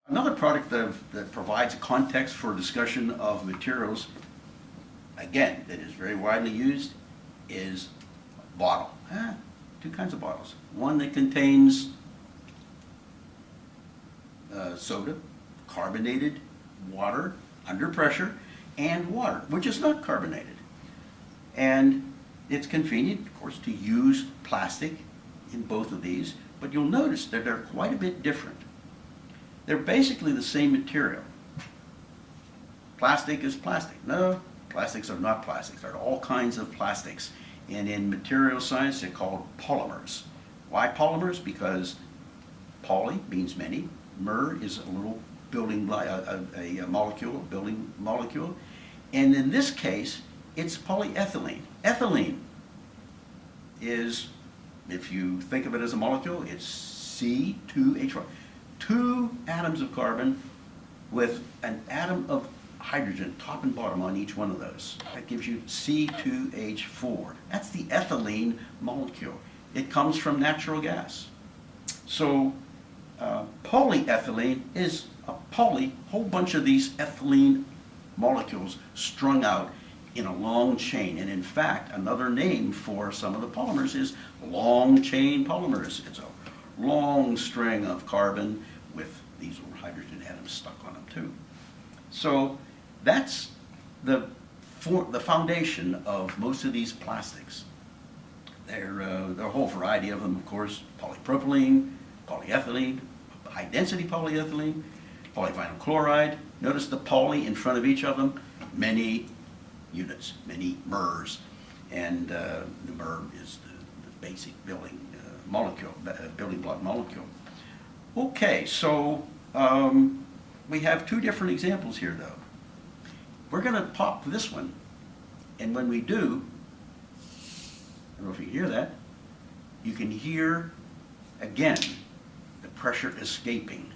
Another product that provides a context for discussion of materials, again, that is very widely used, is bottle. Two kinds of bottles. One that contains soda, carbonated water under pressure, and water, which is not carbonated. And it's convenient, of course, to use plastic in both of these, but you'll notice that they're quite a bit different. They're basically the same material. Plastic is plastic. No, plastics are not plastics. There are all kinds of plastics. And in material science, they're called polymers. Why polymers? Because poly means many. Mer is a little building, a molecule, a building molecule. And in this case, it's polyethylene. Ethylene is, if you think of it as a molecule, it's C2H4. Two atoms of carbon with an atom of hydrogen, top and bottom on each one of those. That gives you C2H4. That's the ethylene molecule. It comes from natural gas. So polyethylene is a whole bunch of these ethylene molecules strung out in a long chain. And in fact, another name for some of the polymers is long chain polymers. It's a long string of carbon with these little hydrogen atoms stuck on them too. So that's the foundation of most of these plastics. There are a whole variety of them, of course: polypropylene, polyethylene, high density polyethylene, polyvinyl chloride. Notice the poly in front of each of them, many units, many mers, and the mer is the basic building molecule, building block molecule. Okay, so we have two different examples here, though. We're going to pop this one, and when we do, I don't know if you can hear that, you can hear, again, the pressure escaping.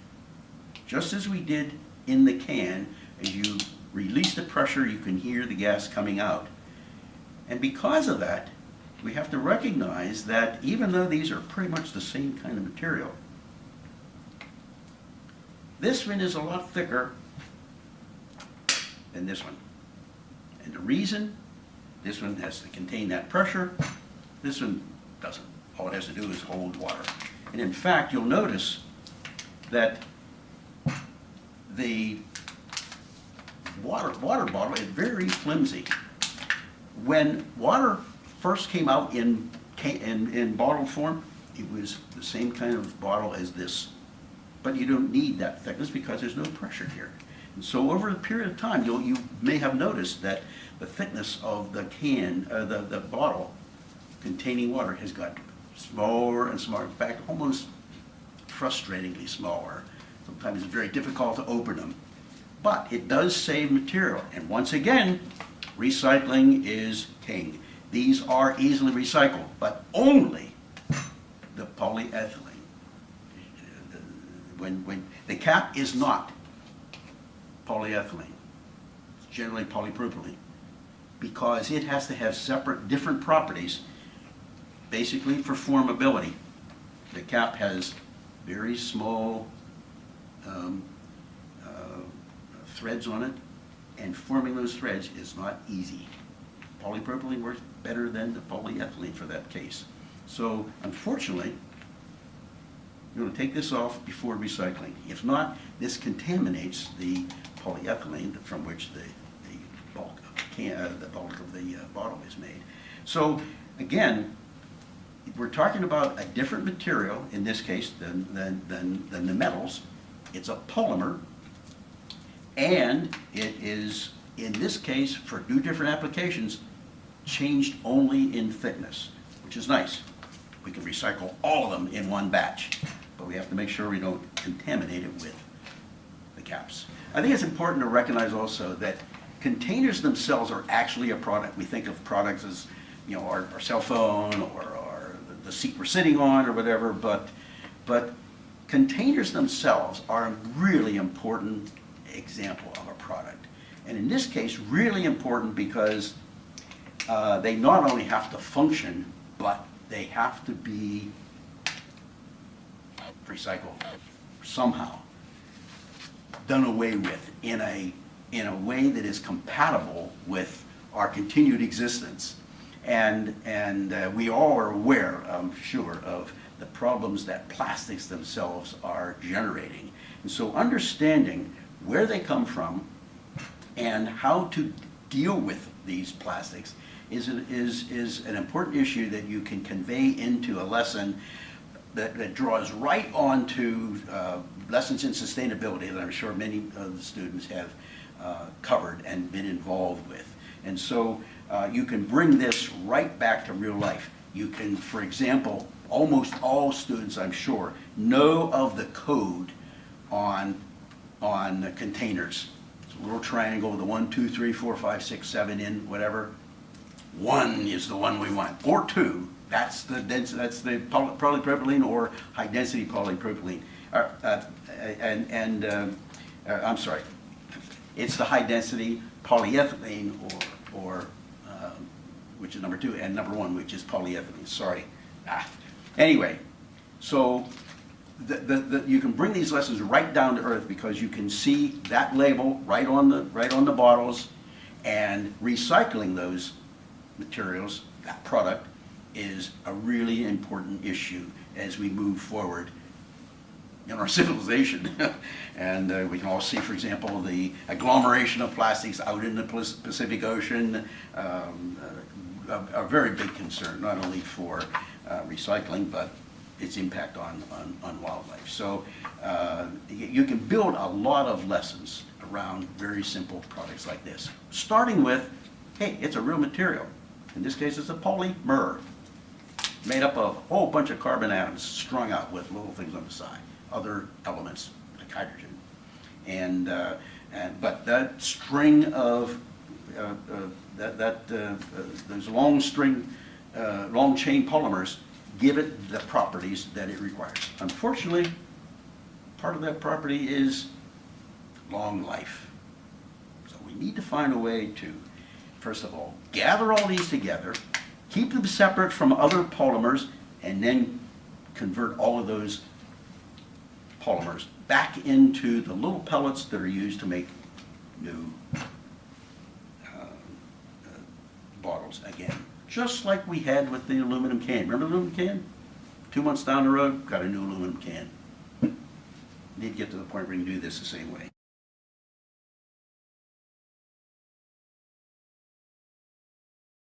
Just as we did in the can, as you release the pressure, you can hear the gas coming out. And because of that, we have to recognize that even though these are pretty much the same kind of material, this one is a lot thicker than this one. And the reason, this one has to contain that pressure, this one doesn't. All it has to do is hold water. And in fact, you'll notice that the water bottle is very flimsy. When water first came out in bottle form, it was the same kind of bottle as this. But you don't need that thickness because there's no pressure here. And so over a period of time, you may have noticed that the thickness of the can, the bottle containing water has got smaller and smaller. In fact, almost frustratingly smaller. Sometimes it's very difficult to open them. But it does save material. And once again, recycling is king. These are easily recycled, but only the polyethylene. When the cap is not polyethylene, it's generally polypropylene, because it has to have separate, different properties, basically for formability. The cap has very small threads on it, and forming those threads is not easy. Polypropylene works better than the polyethylene for that case. So unfortunately, you're going to take this off before recycling. If not, this contaminates the polyethylene from which the bulk of the bottle is made. So again, we're talking about a different material in this case than the metals. It's a polymer, and it is, in this case, for two different applications, changed only in thickness, which is nice. We can recycle all of them in one batch, but we have to make sure we don't contaminate it with the caps. I think it's important to recognize also that containers themselves are actually a product. We think of products as, you know, our cell phone or the seat we're sitting on or whatever, but containers themselves are a really important example of a product. And in this case, really important because they not only have to function, but they have to be recycled somehow. done away with in a way that is compatible with our continued existence. And we all are aware, I'm sure, of the problems that plastics themselves are generating. And so understanding where they come from and how to deal with these plastics is an important issue that you can convey into a lesson that draws right onto lessons in sustainability that I'm sure many of the students have covered and been involved with. And so you can bring this right back to real life. You can, for example, almost all students, I'm sure, know of the code on the containers. It's a little triangle with a 1, 2, 3, 4, 5, 6, 7 in, whatever. 1 is the one we want, or 2. That's the polypropylene or high density polypropylene. I'm sorry, it's the high density polyethylene or which is number 2, and number 1, which is polyethylene. Sorry. Anyway, so you can bring these lessons right down to earth because you can see that label right on the bottles, and recycling those materials, that product, is a really important issue as we move forward in our civilization. And we can all see, for example, the agglomeration of plastics out in the Pacific Ocean, a very big concern, not only for recycling, but its impact on wildlife. So you can build a lot of lessons around very simple products like this, starting with, hey, it's a real material. In this case, it's a polymer, made up of a whole bunch of carbon atoms strung out with little things on the side, other elements like hydrogen. But that string of those long chain polymers give it the properties that it requires. Unfortunately, part of that property is long life. So we need to find a way to, first of all, gather all these together, keep them separate from other polymers, and then convert all of those polymers back into the little pellets that are used to make new bottles again. Just like we had with the aluminum can. Remember the aluminum can? 2 months down the road, got a new aluminum can. Need to get to the point where you can do this the same way.